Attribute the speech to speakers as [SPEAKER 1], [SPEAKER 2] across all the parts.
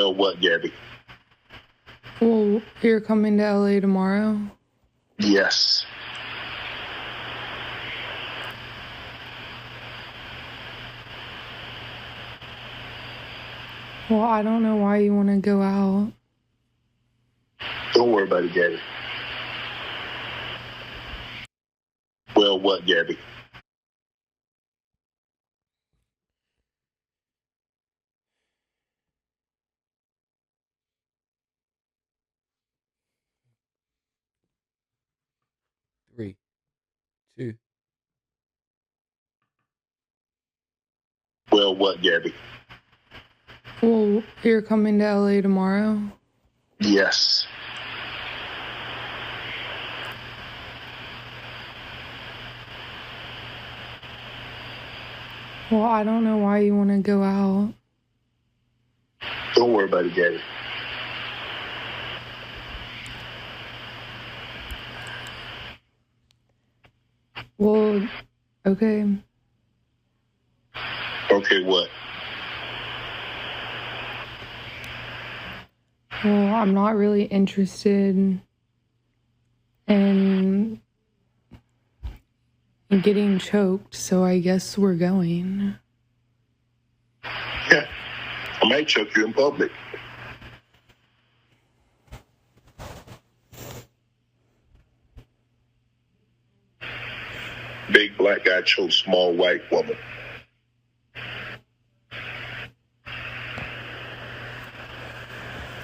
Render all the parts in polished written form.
[SPEAKER 1] Well, what, Gabby?
[SPEAKER 2] Well, you're coming to LA tomorrow?
[SPEAKER 1] Yes.
[SPEAKER 2] Well, I don't know why you want to go out.
[SPEAKER 1] Don't worry about it, Gabby. Well, what, Gabby?
[SPEAKER 3] Three, two.
[SPEAKER 1] Well, what, Gabby?
[SPEAKER 2] Well, you're coming to LA tomorrow?
[SPEAKER 1] Yes.
[SPEAKER 2] Well, I don't know why you want to go out.
[SPEAKER 1] Don't worry about it, Gabby.
[SPEAKER 2] Well, okay.
[SPEAKER 1] Okay, what?
[SPEAKER 2] Well, I'm not really interested in getting choked, so I guess we're going.
[SPEAKER 1] Yeah. I might choke you in public. Big black guy chokes small white woman.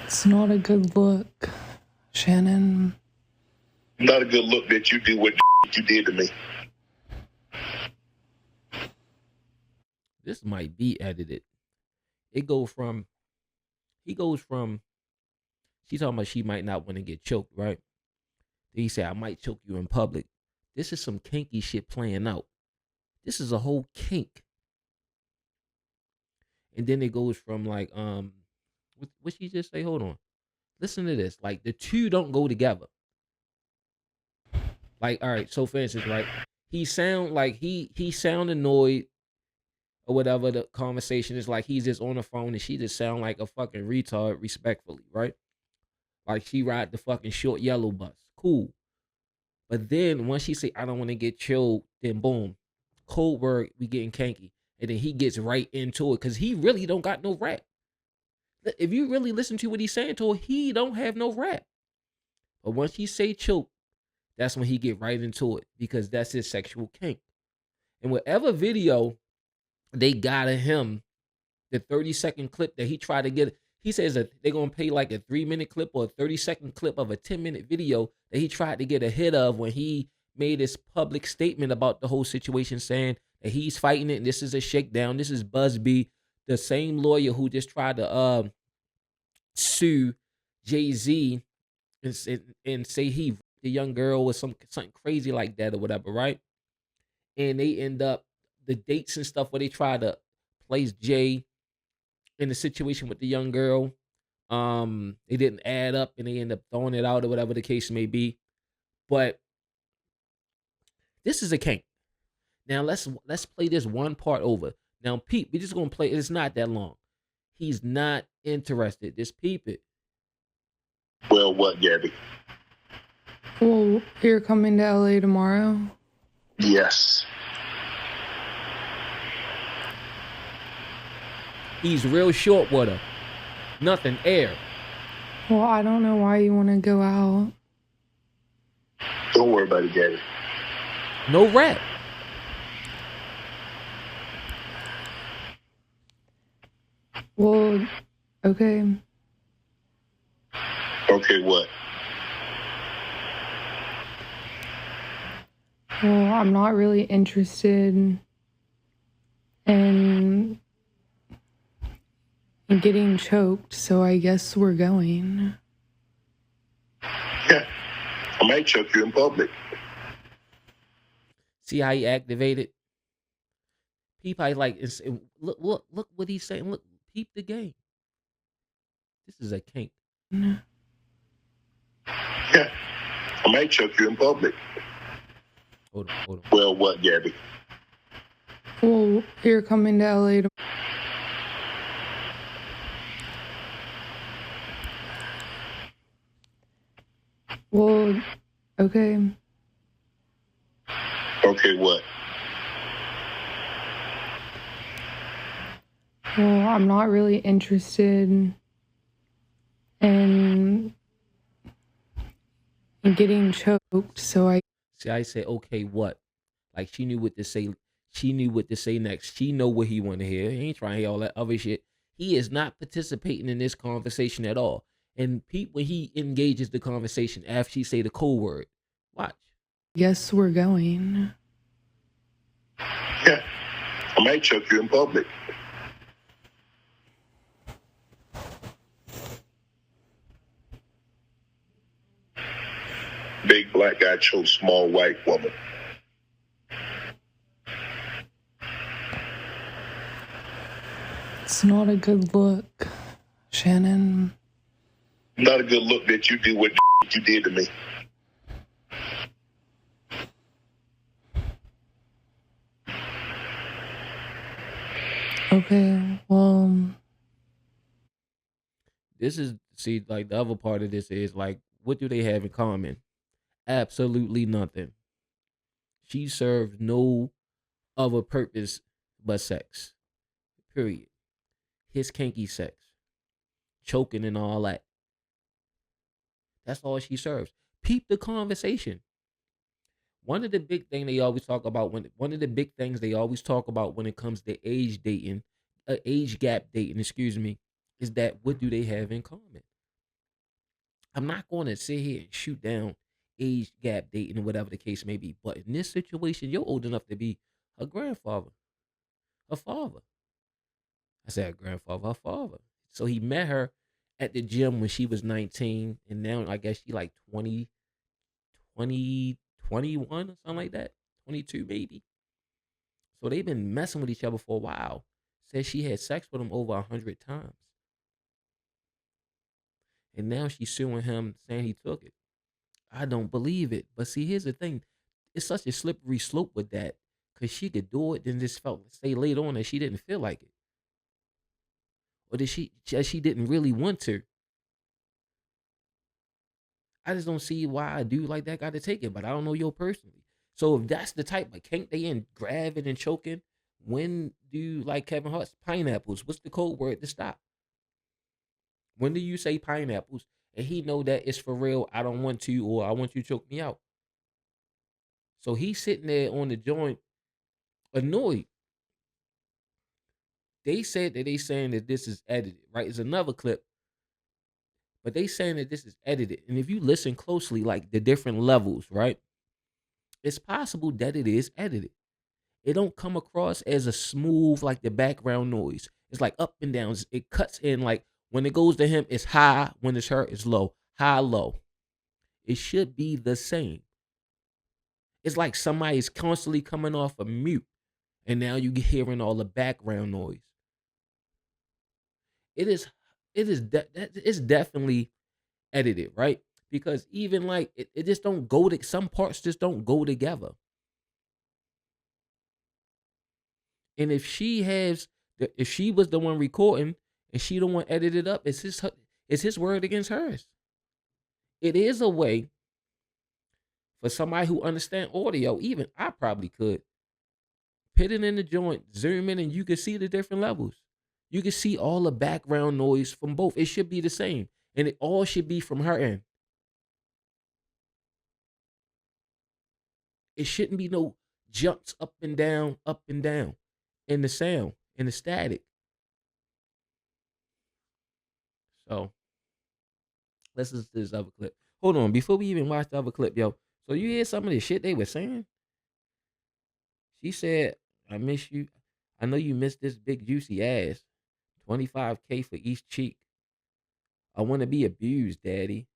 [SPEAKER 2] It's not a good look, Shannon.
[SPEAKER 1] Not a good look that you do what you did to me.
[SPEAKER 3] This might be edited. He goes from, she's talking about she might not want to get choked, right? Then he said, I might choke you in public. This is some kinky shit playing out. This is a whole kink. And then it goes from like, what she just say? Hold on. Listen to this. Like the two don't go together. Like, all right, so for instance, right, he sound like he sound annoyed or whatever. The conversation is like he's just on the phone and she just sound like a fucking retard, respectfully, right? Like she ride the fucking short yellow bus. Cool. But then once she say, I don't want to get chilled, then boom, code word, we getting kanky. And then he gets right into it because he really don't got no rap. If you really listen to what he's saying to her, he don't have no rap. But once he say choke, that's when he get right into it because that's his sexual kink. And whatever video they got of him, the 30-second clip that he tried to get, he says that they're going to pay like a 3-minute clip or a 30-second clip of a 10-minute video that he tried to get ahead of when he made his public statement about the whole situation, saying that he's fighting it and this is a shakedown. This is Busby, the same lawyer who just tried to sue Jay-Z and say he raped the young girl or something crazy like that or whatever, right? And they end up the dates and stuff where they try to place Jay in the situation with the young girl. They didn't add up and they end up throwing it out or whatever the case may be. But this is a kink. Now let's play this one part over. Now, peep, we're just gonna play it. It's not that long. He's not interested. Just peep it.
[SPEAKER 1] Well, what, Gabby?
[SPEAKER 2] Well, you're coming to LA tomorrow?
[SPEAKER 1] Yes.
[SPEAKER 3] He's real short with her. Nothing, air.
[SPEAKER 2] Well, I don't know why you want to go out.
[SPEAKER 1] Don't worry about it, Gabby.
[SPEAKER 3] No rap.
[SPEAKER 2] Well, okay.
[SPEAKER 1] Okay, what?
[SPEAKER 2] Well, I'm not really interested in getting choked, so I guess we're going.
[SPEAKER 1] Yeah. I might choke you in public.
[SPEAKER 3] See how he activated? Peep how he like, look what he's saying. Look, peep the game. This is a kink.
[SPEAKER 1] Yeah. I might choke you in public.
[SPEAKER 3] Hold on.
[SPEAKER 1] Well, what, Gabby?
[SPEAKER 2] Well, you're coming to LA tomorrow? Well, okay.
[SPEAKER 1] Okay, what?
[SPEAKER 2] Well, I'm not really interested in getting choked, so I
[SPEAKER 3] See, I said, okay, what? Like she knew what to say. She knew what to say next. She know what he want to hear. He ain't trying to hear all that other shit. He is not participating in this conversation at all. And Pete, when he engages the conversation after she say the code word, watch.
[SPEAKER 2] guess we're going.
[SPEAKER 1] Yeah. I might choke you in public. Big black guy chokes small white woman.
[SPEAKER 2] It's not a good look, Shannon.
[SPEAKER 1] Not a good look that you do what you did to me.
[SPEAKER 2] Okay, well,
[SPEAKER 3] This is see, like the other part of this is like, what do they have in common? Absolutely nothing. She serves no other purpose but sex. Period. His kinky sex. Choking and all that. That's all she serves. Peep the conversation. One of the big thing they always talk about when one of the big things they always talk about when it comes to age dating, age gap dating, excuse me, is that what do they have in common? I'm not going to sit here and shoot down age gap dating or whatever the case may be, but in this situation, you're old enough to be her grandfather, her father. I said her grandfather, her father. So he met her at the gym when she was 19, and now I guess she like 20, 20, 21 or something like that, 22 maybe. So they've been messing with each other for a while. Says she had sex with him over 100 times. And now she's suing him saying he took it. I don't believe it. But see, here's the thing. It's such a slippery slope with that. Cause she could do it, then just felt say later on that she didn't feel like it. Or that she didn't really want to. I just don't see why a dude like that got to take it, but I don't know you personally. So if that's the type, like can't they in grabbing and choking? When do you like Kevin Hart's pineapples? What's the code word to stop? When do you say pineapples and he know that it's for real? I don't want to, or I want you to choke me out. So he's sitting there on the joint, annoyed. They said that they saying that this is edited, right? It's another clip, but they saying that this is edited. And if you listen closely, like the different levels, right? It's possible that it is edited. It don't come across as a smooth like the background noise. It's like up and down. It cuts in like when it goes to him, it's high. When it's her, it's low. High, low. It should be the same. It's like somebody's constantly coming off a mute, and now you get hearing all the background noise. It is, it's definitely edited, right? Because even like it just don't go to some parts just don't go together. And if she was the one recording and she the one edited up, it's his word against hers. It is a way for somebody who understand audio. Even I probably could put it in the joint, zoom in, and you can see the different levels. You can see all the background noise from both. It should be the same, and it all should be from her end. It shouldn't be no jumps up and down, in the sound, in the static. So let's listen to this other clip. Hold on, before we even watch the other clip, yo. So you hear some of the shit they were saying? She said, "I miss you. I know you miss this big juicy ass. 25K for each cheek. I want to be abused, daddy.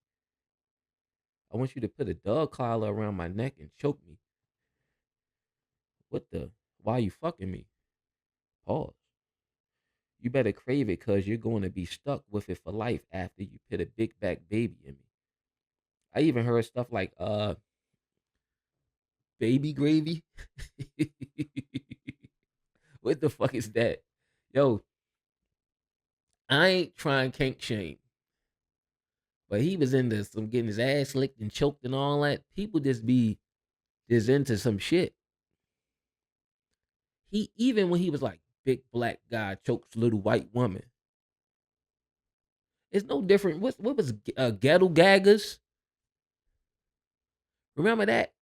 [SPEAKER 3] I want you to put a dog collar around my neck and choke me. What the? Why you fucking me? Pause. You better crave it because you're going to be stuck with it for life after you put a big back baby in me." I even heard stuff like baby gravy. What the fuck is that? Yo, I ain't trying kink shame, But he was into some getting his ass licked and choked and all that. People just be just into some shit. He even when he was like big black guy chokes little white woman. It's no different. What was ghetto gaggers? Remember that?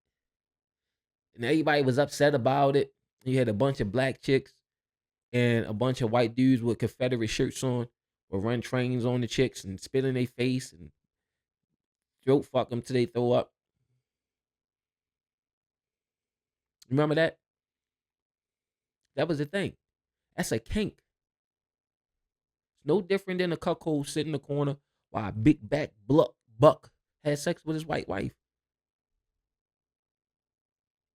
[SPEAKER 3] And everybody was upset about it. You had a bunch of black chicks and a bunch of white dudes with Confederate shirts on would run trains on the chicks and spit in their face and throat fuck them till they throw up. Remember that? That was the thing. That's a kink. It's no different than a cuckold sitting in the corner while a big back buck had sex with his white wife.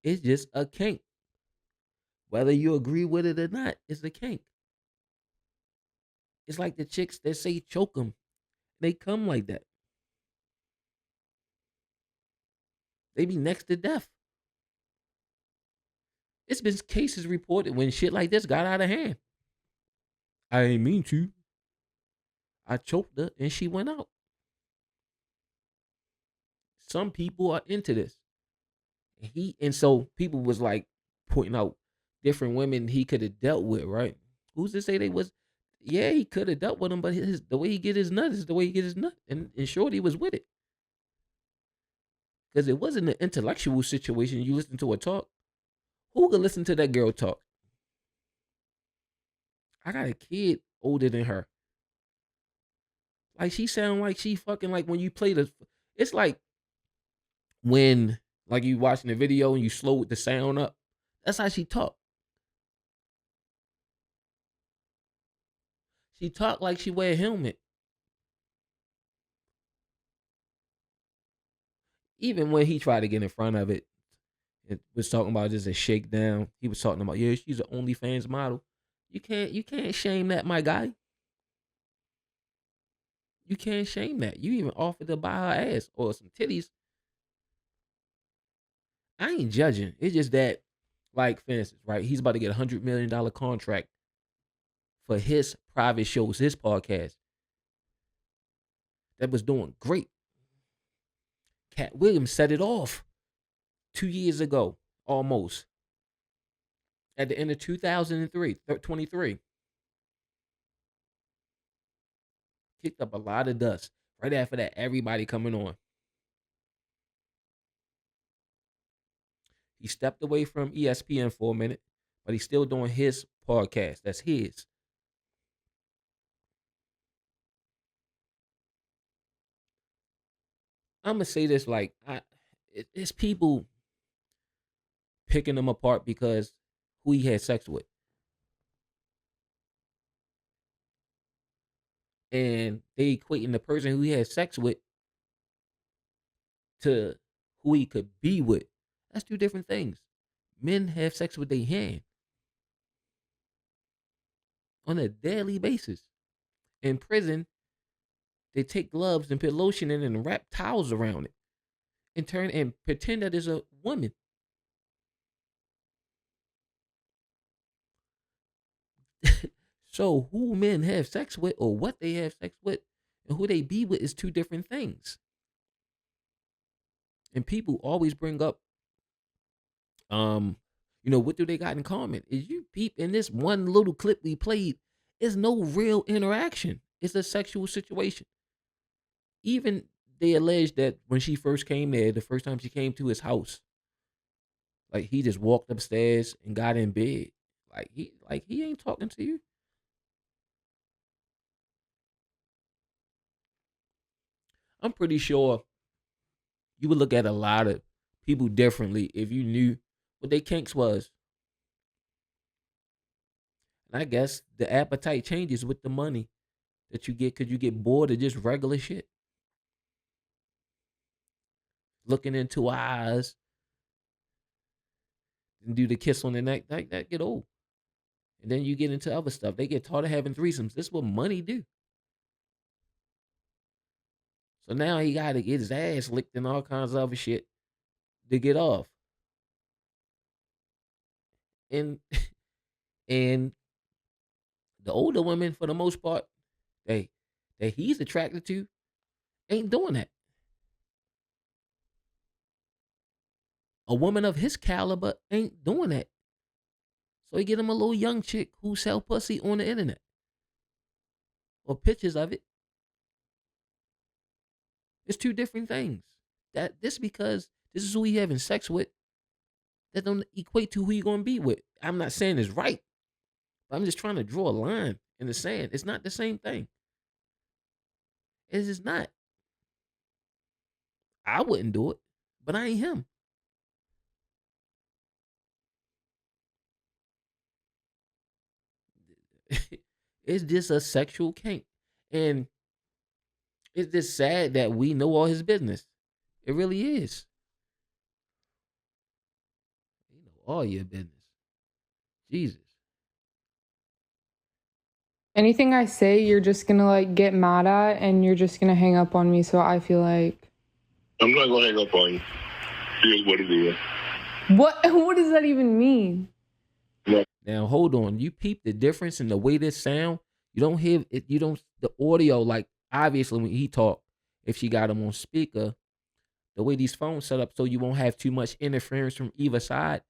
[SPEAKER 3] It's just a kink. Whether you agree with it or not, it's a kink. It's like the chicks that say choke them. They come like that. They be next to death. It's been cases reported when shit like this got out of hand. I ain't mean to. I choked her and she went out. Some people are into this. And so people was like pointing out different women he could have dealt with, right? Who's to say they was? Yeah, he could have dealt with them, but the way he get his nut is the way he get his nut, and Shorty was with it because it wasn't an intellectual situation. You listen to her talk. Who could listen to that girl talk? I got a kid older than her. Like she sound like she fucking like when you play the. It's like when like you watching the video and you slow the sound up. That's how she talk. She talk like she wear a helmet. Even when he tried to get in front of it, it was talking about just a shakedown. He was talking about, yeah, she's an OnlyFans model. You can't shame that, my guy. You can't shame that. You even offered to buy her ass or some titties. I ain't judging. It's just that, like, for instance, right? He's about to get $100 million contract for his private shows, his podcast. That was doing great. Cat Williams set it off 2 years ago, almost. At the end of 2023. Kicked up a lot of dust. Right after that, everybody coming on. He stepped away from ESPN for a minute, but he's still doing his podcast. That's his. I'm gonna say this like it's people picking him apart because who he had sex with, and they equating the person who he had sex with to who he could be with. That's two different things. Men have sex with their hand on a daily basis. In prison, they take gloves and put lotion in it and wrap towels around it and turn and pretend that it's a woman. So who men have sex with or what they have sex with and who they be with is two different things. And people always bring up, um, what do they got in common? Is you peep in this one little clip we played, is no real interaction. It's a sexual situation. Even they allege that when she first came there, the first time she came to his house, like he just walked upstairs and got in bed. He ain't talking to you. I'm pretty sure you would look at a lot of people differently if you knew what their kinks was. And I guess the appetite changes with the money that you get because you get bored of just regular shit. Looking into eyes and do the kiss on the neck, that get old. And then you get into other stuff. They get tired of having threesomes. This is what money do. So now he got to get his ass licked and all kinds of other shit to get off. And and the older women, for the most part, they that he's attracted to, Ain't doing that. A woman of his caliber ain't doing that. So he get him a little young chick who sell pussy on the internet or pictures of it. It's two different things. That this because this is who he having sex with. That don't equate to who you gonna be with. I'm not saying it's right, but I'm just trying to draw a line in the sand. It's not the same thing. It is not. I wouldn't do it, but I ain't him. It's just a sexual kink. And it's just sad that we know all his business. It really is. You know all your business. Jesus.
[SPEAKER 2] Anything I say, you're just gonna like get mad at and you're just gonna hang up on me. So I feel like
[SPEAKER 1] I'm not gonna hang up on you. Here's what it is.
[SPEAKER 2] what does that even mean?
[SPEAKER 3] Now hold on. You peep the difference in the way this sound. You don't hear it, you don't the audio, like obviously when he talk, if she got him on speaker, the way these phones set up so you won't have too much interference from either side,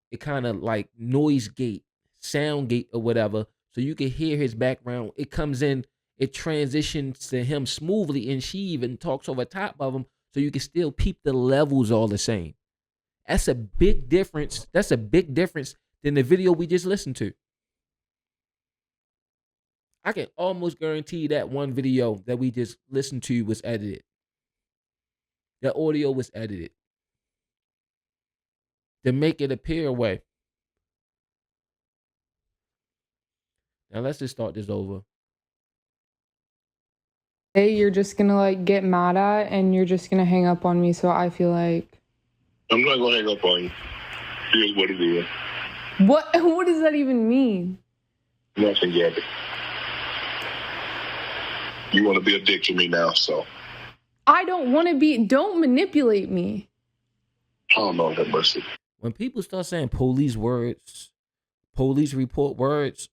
[SPEAKER 3] it kind of like noise gate, sound gate or whatever. So you can hear his background. It comes in, it transitions to him smoothly, and she even talks over top of him, so you can still peep the levels all the same. That's a big difference. That's a big difference than the video we just listened to. I can almost guarantee that one video that we just listened to was edited. The audio was edited to make it appear away. Now let's just start this over.
[SPEAKER 2] Hey, you're just gonna like get mad at and you're just gonna hang up on me. So I feel like
[SPEAKER 1] I'm not gonna hang up on you. Here's what it is.
[SPEAKER 2] what does that even mean?
[SPEAKER 1] Nothing, Gabby. You want to be a dick to me now, so.
[SPEAKER 2] I don't want to be. Don't manipulate me.
[SPEAKER 1] Oh, Lord have mercy.
[SPEAKER 3] When people start saying police words, police report words,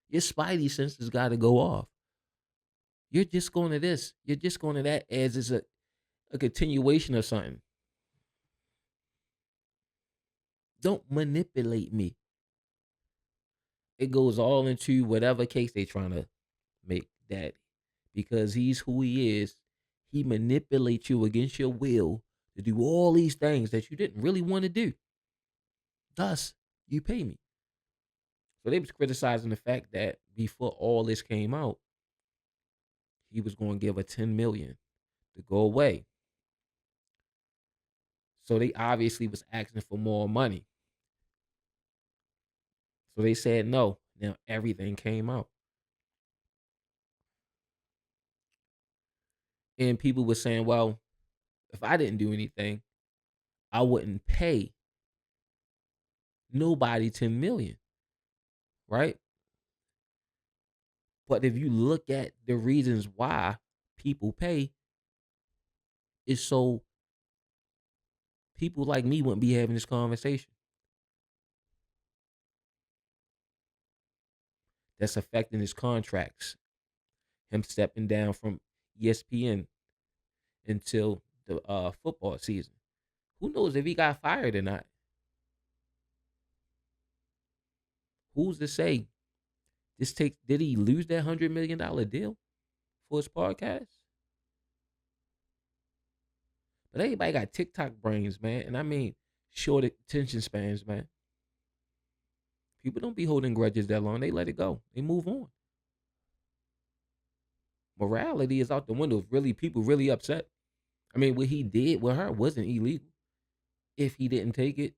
[SPEAKER 3] your spidey senses got to go off. You're just going to this. You're just going to that as it's a continuation of something. Don't manipulate me. It goes all into whatever case they trying to make daddy. Because he's who he is. He manipulates you against your will to do all these things that you didn't really want to do. Thus, you pay me. So they was criticizing the fact that before all this came out, he was going to give her $10 million to go away. So they obviously was asking for more money. So they said no. Now everything came out. And people were saying, well, if I didn't do anything, I wouldn't pay nobody $10 million. Right? But if you look at the reasons why people pay, it's so people like me wouldn't be having this conversation. That's affecting his contracts. Him stepping down from ESPN until the football season. Who knows if he got fired or not? Who's to say? Did he lose that $100 million deal for his podcast? But everybody got TikTok brains, man. And I mean short attention spans, man. People don't be holding grudges that long. They let it go. They move on. Morality is out the window. Really, people really upset. I mean, what he did with her wasn't illegal. If he didn't take it,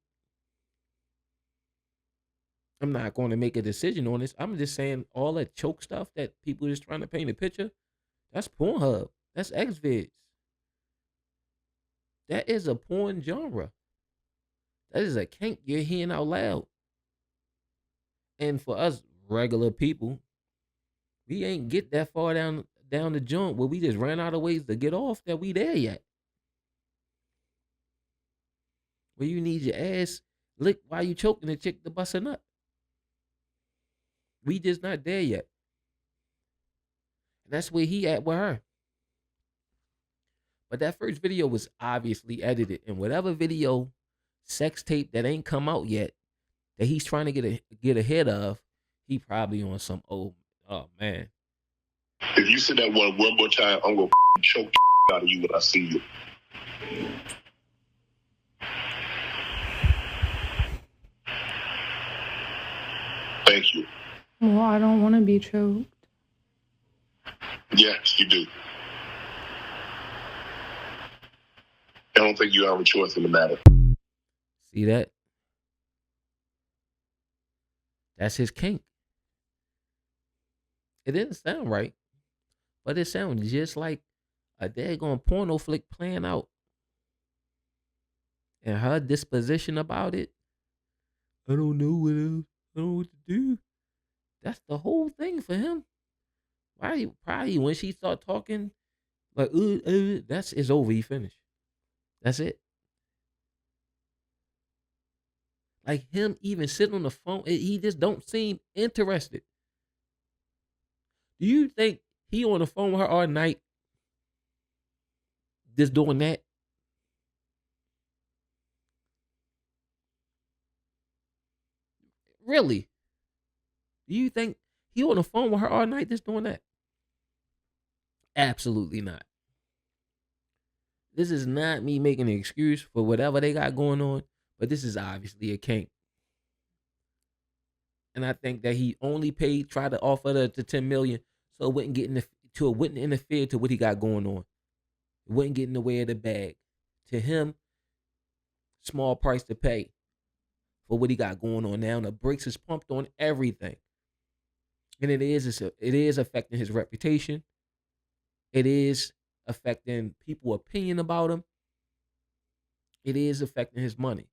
[SPEAKER 3] I'm not going to make a decision on this. I'm just saying all that choke stuff that people just trying to paint a picture, that's Pornhub. That's Xvids. That is a porn genre. That is a kink you're hearing out loud. And for us regular people, we ain't get that far down the joint where we just ran out of ways to get off that we there yet. Where you need your ass licked while you choking the chick to bust a nut. We just not there yet. And that's where he at with her. But that first video was obviously edited, and whatever video, sex tape that ain't come out yet, that he's trying to get ahead of, he probably on some old. Oh man,
[SPEAKER 1] If you say that one more time, I'm gonna choke out of you when I see you. Thank you.
[SPEAKER 2] Well, I don't want to be choked.
[SPEAKER 1] Yes, you do. I don't think you have a choice in the matter.
[SPEAKER 3] see that? That's his kink. It didn't sound right, but it sounds just like a daggone porno flick playing out. And her disposition about it, I don't know what else. I don't know what to do. That's the whole thing for him. Why? Probably when she start talking, like, that's it's over. He finished. That's it. Like him even sitting on the phone, he just don't seem interested. Do you think he on the phone with her all night, just doing that? Really? Do you think he on the phone with her all night, just doing that? Absolutely not. This is not me making an excuse for whatever they got going on, but this is obviously a kink. And I think that he only tried to offer the 10 million so it wouldn't it wouldn't interfere to what he got going on. It wouldn't get in the way of the bag. To him, small price to pay for what he got going on now. And the brakes is pumped on everything. And it is affecting his reputation. It is affecting people's opinion about him. It is affecting his money.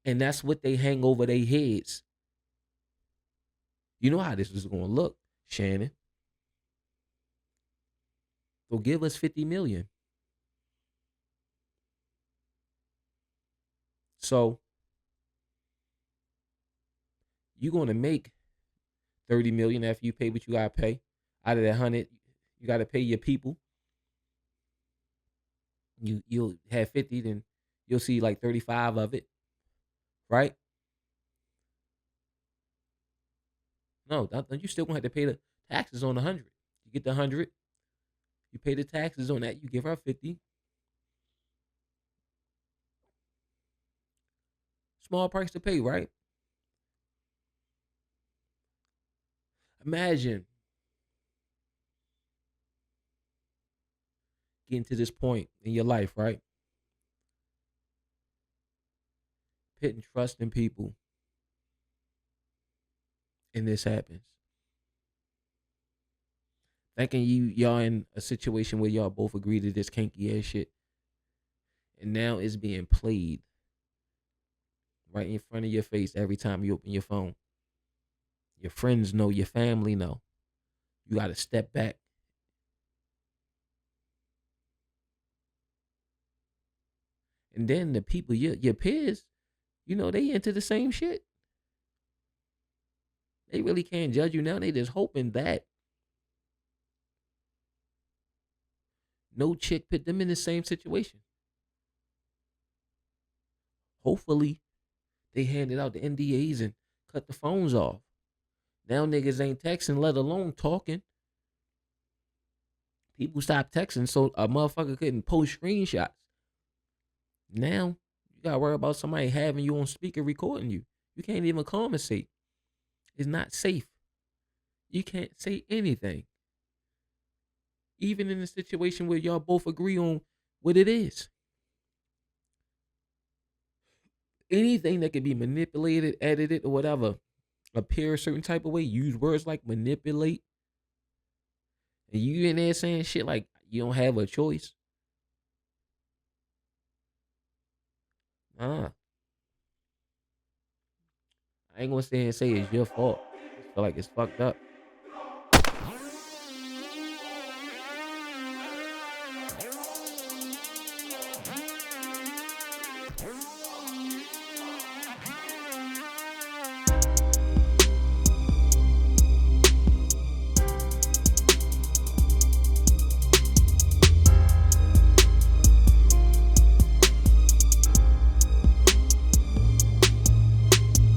[SPEAKER 3] And that's what they hang over their heads. You know how this is going to look, Shannon. So give us 50 million. So you're going to make 30 million after you pay what you got to pay. Out of that 100, you got to pay your people. You'll have 50, then you'll see like 35 of it. Right? No, you still gonna have to pay the taxes on 100. You get the 100, you pay the taxes on that. You give her 50. Small price to pay, right? Imagine getting to this point in your life, right? Putting trust in people, and this happens. Thinking y'all in a situation where y'all both agree to this kinky ass shit, and now it's being played right in front of your face every time you open your phone. Your friends know, your family know. You got to step back. And then the people, your peers, they into the same shit. They really can't judge you now. They just hoping that no chick put them in the same situation. Hopefully, they handed out the NDAs and cut the phones off. Now niggas ain't texting, let alone talking. People stopped texting so a motherfucker couldn't post screenshots. Now, you gotta worry about somebody having you on speaker recording you. You can't even conversate. It's not safe. You can't say anything. Even in a situation where y'all both agree on what it is. Anything that can be manipulated, edited, or whatever, appear a certain type of way, use words like manipulate, and you in there saying shit like you don't have a choice. I ain't gonna stand and say it's your fault. I feel like it's fucked up.